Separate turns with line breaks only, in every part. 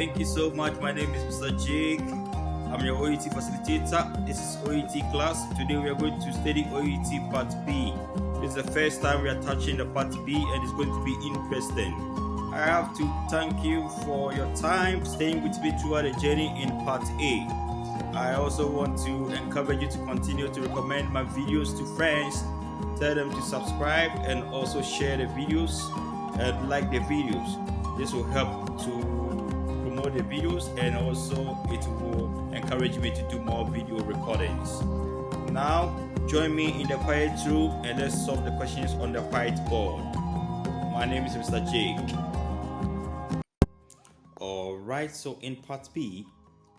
Thank you so much. My name is Mr. Jake. I'm your OET facilitator. This is OET class. Today we are going to study OET Part B. This is the first time we are touching the Part B and it's going to be interesting. I have to thank you for your time staying with me throughout the journey in Part A. I also want to encourage you to continue to recommend my videos to friends. Tell them to subscribe and also share the videos and like the videos. This will help to promote the videos and also it will encourage me to do more video recordings. Now join me in the quiet room and let's solve the questions on the whiteboard. My name is Mr. Jake. Alright, so in part B,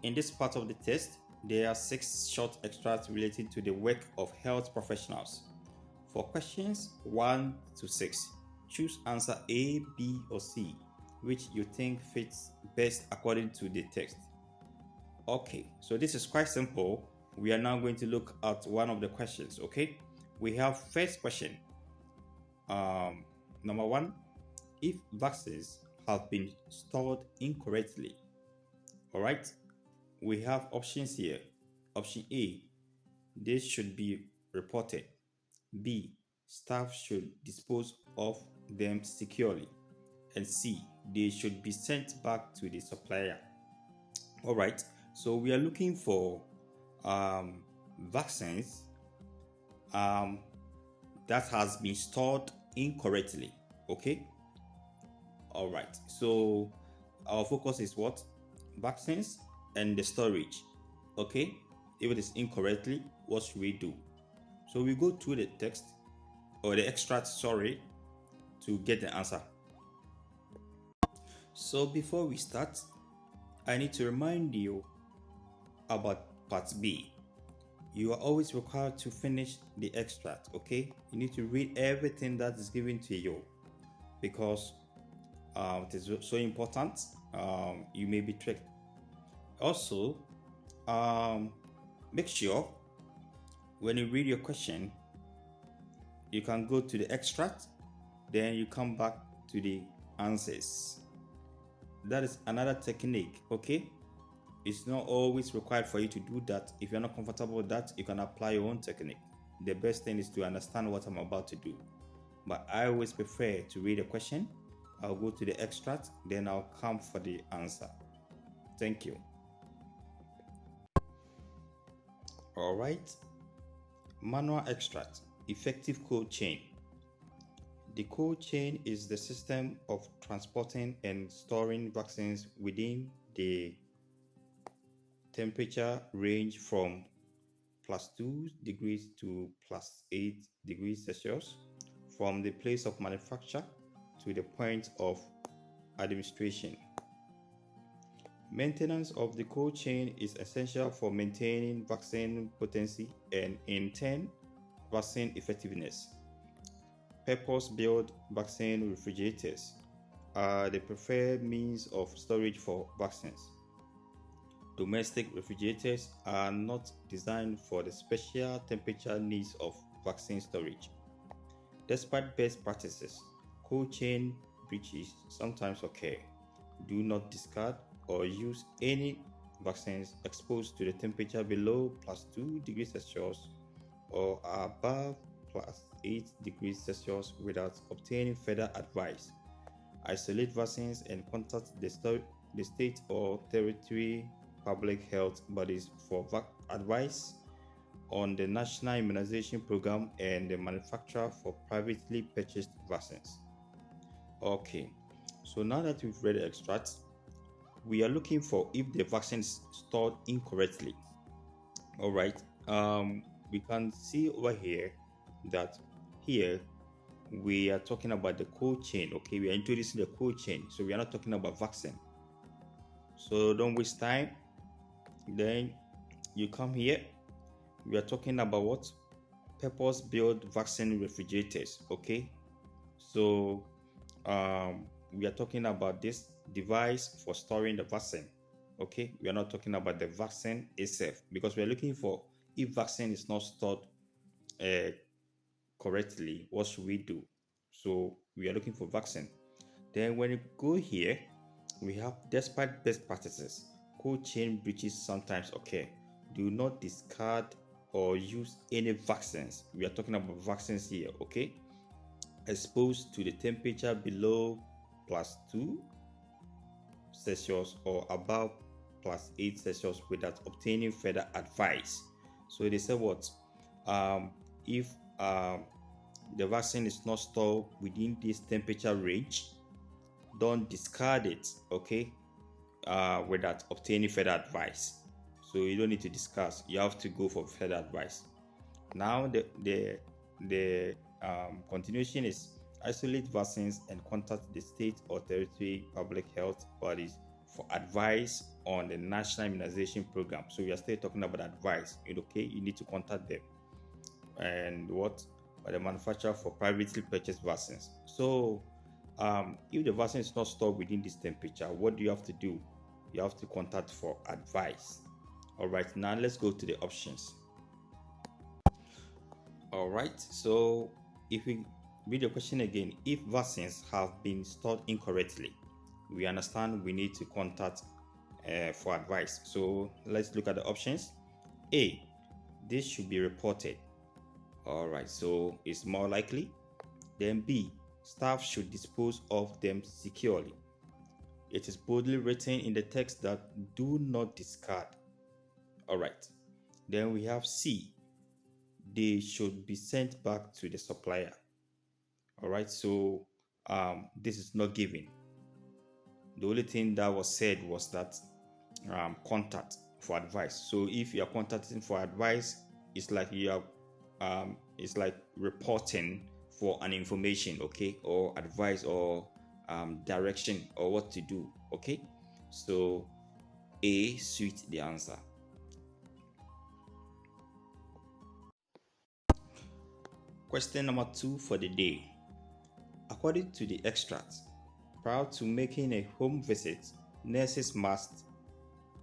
in this part of the test, there are 6 short extracts related to the work of health professionals. For questions 1 to 6, choose answer A, B, or C, which you think fits best according to the text. Okay, so this is quite simple. We are now going to look at one of the questions, okay? We have first question. Number 1, if vaccines have been stored incorrectly. All right, we have options here. Option A, this should be reported. B, staff should dispose of them securely. And C, they should be sent back to the supplier. All right, so we are looking for vaccines that has been stored incorrectly. Okay. All right, so our focus is what? Vaccines and the storage. Okay, if it is incorrectly, what should we do? So we go through the text or the extract, sorry, to get the answer. So before we start, I need to remind you about part B. You are always required to finish the extract, okay? You need to read everything that is given to you because it is so important. You may be tricked. Also, make sure when you read your question, you can go to the extract, then you come back to the answers. That is another technique, okay? It's not always required for you to do that. If you're not comfortable with that, you can apply your own technique. The best thing is to understand what I'm about to do. But I always prefer to read a question. I'll go to the extract, then I'll come for the answer. Thank you. All right. Manual extract, effective cold chain. The cold chain is the system of transporting and storing vaccines within the temperature range from +2 degrees to +8 degrees Celsius from the place of manufacture to the point of administration. Maintenance of the cold chain is essential for maintaining vaccine potency and, in turn, vaccine effectiveness. Purpose-built vaccine refrigerators are the preferred means of storage for vaccines. Domestic refrigerators are not designed for the special temperature needs of vaccine storage. Despite best practices, cold chain breaches sometimes occur. Do not discard or use any vaccines exposed to the temperature below +2 degrees Celsius or above +8 degrees Celsius without obtaining further advice. Isolate vaccines and contact the state or territory public health bodies for advice on the national immunization program and the manufacturer for privately purchased vaccines. Okay, so now that we've read the extract, we are looking for if the vaccine is stored incorrectly. All right, we can see over here that here we are talking about the cold chain. Okay, we are introducing the cold chain, so we are not talking about vaccine. So don't waste time. Then you come here. We are talking about what? Purpose-built vaccine refrigerators. Okay, so we are talking about this device for storing the vaccine. Okay, we are not talking about the vaccine itself because we are looking for if vaccine is not stored correctly, what should we do? So we are looking for vaccine. Then when you go here, We have despite best practices, cold chain breaches sometimes occur. Do not discard or use any vaccines. We are talking about vaccines here, okay? Exposed to the temperature below +2 Celsius or above +8 Celsius without obtaining further advice. So they said what? If the vaccine is not stored within this temperature range, don't discard it, okay? Without obtaining further advice. So you don't need to discuss. You have to go for further advice. Now the continuation is isolate vaccines and contact the state or territory public health bodies for advice on the national immunization program. So we are still talking about advice. Okay, you need to contact them and what by the manufacturer for privately purchased vaccines. So if the vaccine is not stored within this temperature, what do you have to do? You have to contact for advice. All right, now let's go to the options. All right, so if we read the question again, if vaccines have been stored incorrectly, we understand we need to contact for advice. So let's look at the options. A, this should be reported. All right, so it's more likely. Then B, staff should dispose of them securely. It is boldly written in the text that do not discard. All right. Then we have C, they should be sent back to the supplier. All right, so this is not given. The only thing that was said was that contact for advice. So if you are contacting for advice, it's like you are it's like reporting for an information, okay, or advice or direction or what to do, okay. So A suits the answer. Question number 2 for the day. According to the extract, prior to making a home visit, nurses must.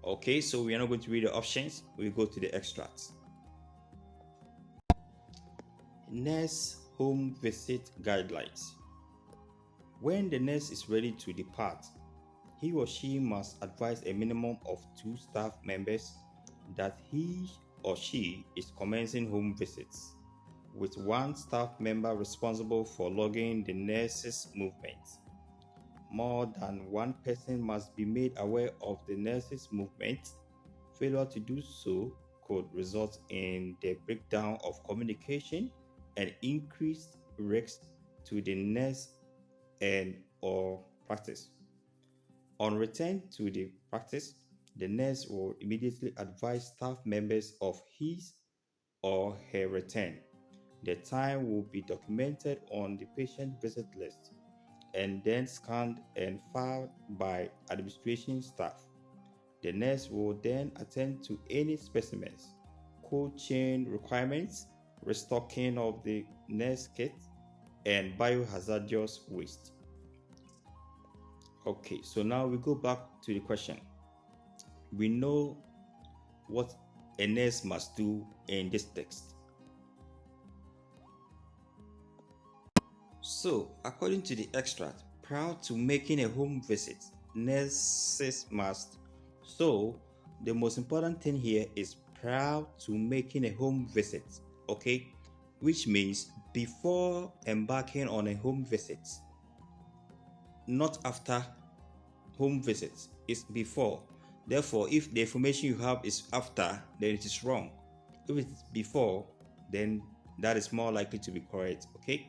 Okay, so we are not going to read the options. We go to the extracts. Nurse home visit guidelines. When the nurse is ready to depart, he or she must advise a minimum of 2 staff members that he or she is commencing home visits, with 1 staff member responsible for logging the nurse's movements. More than 1 person must be made aware of the nurse's movement. Failure to do so could result in the breakdown of communication and increased risks to the nurse and or practice. On return to the practice, the nurse will immediately advise staff members of his or her return. The time will be documented on the patient visit list and then scanned and filed by administration staff. The nurse will then attend to any specimens, cold chain requirements, restocking of the nurse kit, and biohazardous waste. Okay, so now we go back to the question. We know what a nurse must do in this text. So, according to the extract, prior to making a home visit, nurses must. So, the most important thing here is prior to making a home visit, okay? Which means before embarking on a home visit, not after home visits, it's before. Therefore, if the information you have is after, then it is wrong. If it's before, then that is more likely to be correct, okay?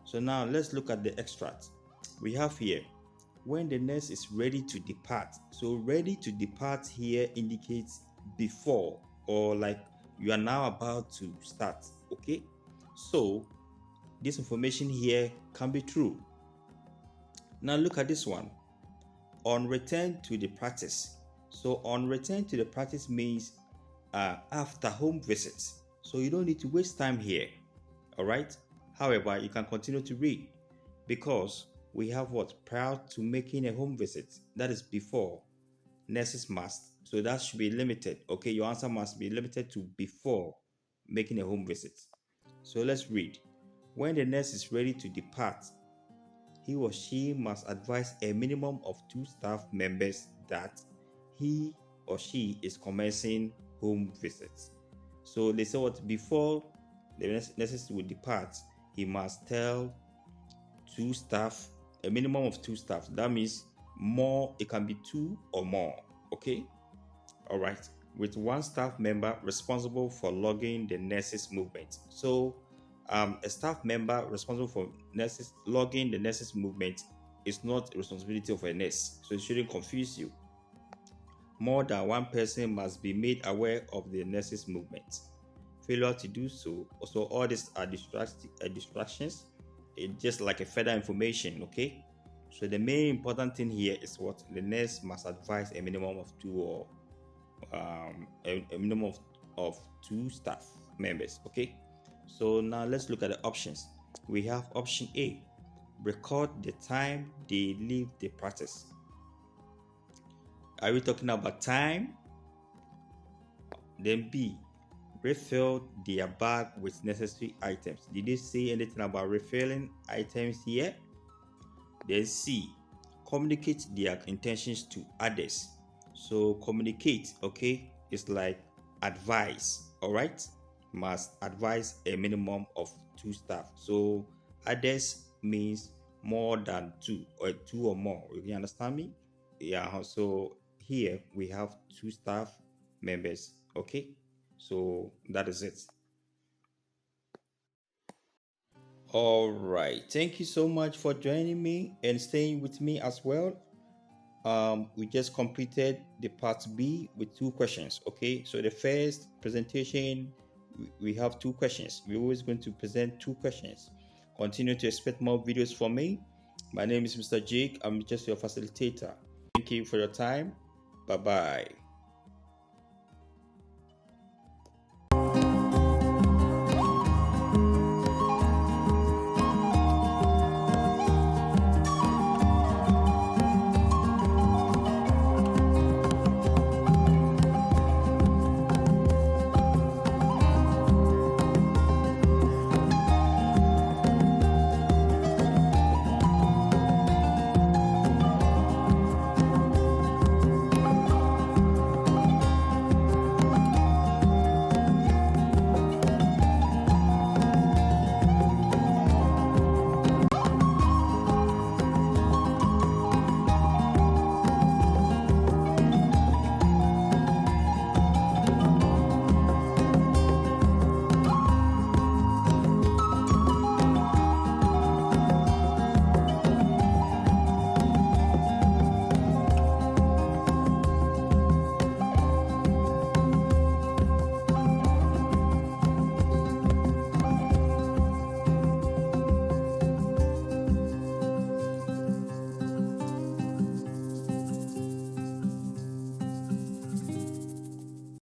So now let's look at the extract. We have here, when the nurse is ready to depart. So ready to depart here indicates before, or like you are now about to start, okay? So this information here can be true. Now look at this one. On return to the practice. So on return to the practice means after home visits. So you don't need to waste time here. All right. However, you can continue to read because we have what? Prior to making a home visit. That is before. Nurses must. So that should be limited. Okay. Your answer must be limited to before making a home visit. So let's read. When the nurse is ready to depart, he or she must advise a minimum of 2 staff members that he or she is commencing home visits. So they say what before the nurses will depart, he must tell 2 staff, a minimum of 2 staff. That means more, it can be 2 or more. Okay. All right. With 1 staff member responsible for logging the nurse's movement. So a staff member responsible for nurses logging the nurse's movement is not a responsibility of a nurse. So it shouldn't confuse you. More than 1 person must be made aware of the nurse's movement. Failure to do so, also all these are distractions. It's just like a further information, okay? So the main important thing here is what the nurse must advise a minimum of 2 or a minimum of 2 staff members, okay? So now let's look at the options. We have option A, record the time they leave the practice. Are we talking about time? Then B, refill their bag with necessary items. Did they say anything about refilling items here? Then C, communicate their intentions to others. So communicate, okay, is like advise, all right? Must advise a minimum of 2 staff. So others means more than 2 or 2 or more. You understand me? Yeah, so here we have 2 staff members, okay? So that is it. All right. Thank you so much for joining me and staying with me as well. We just completed the part B with 2 questions. Okay. So the first presentation, we have 2 questions. We're always going to present 2 questions. Continue to expect more videos from me. My name is Mr. Jake. I'm just your facilitator. Thank you for your time. Bye bye.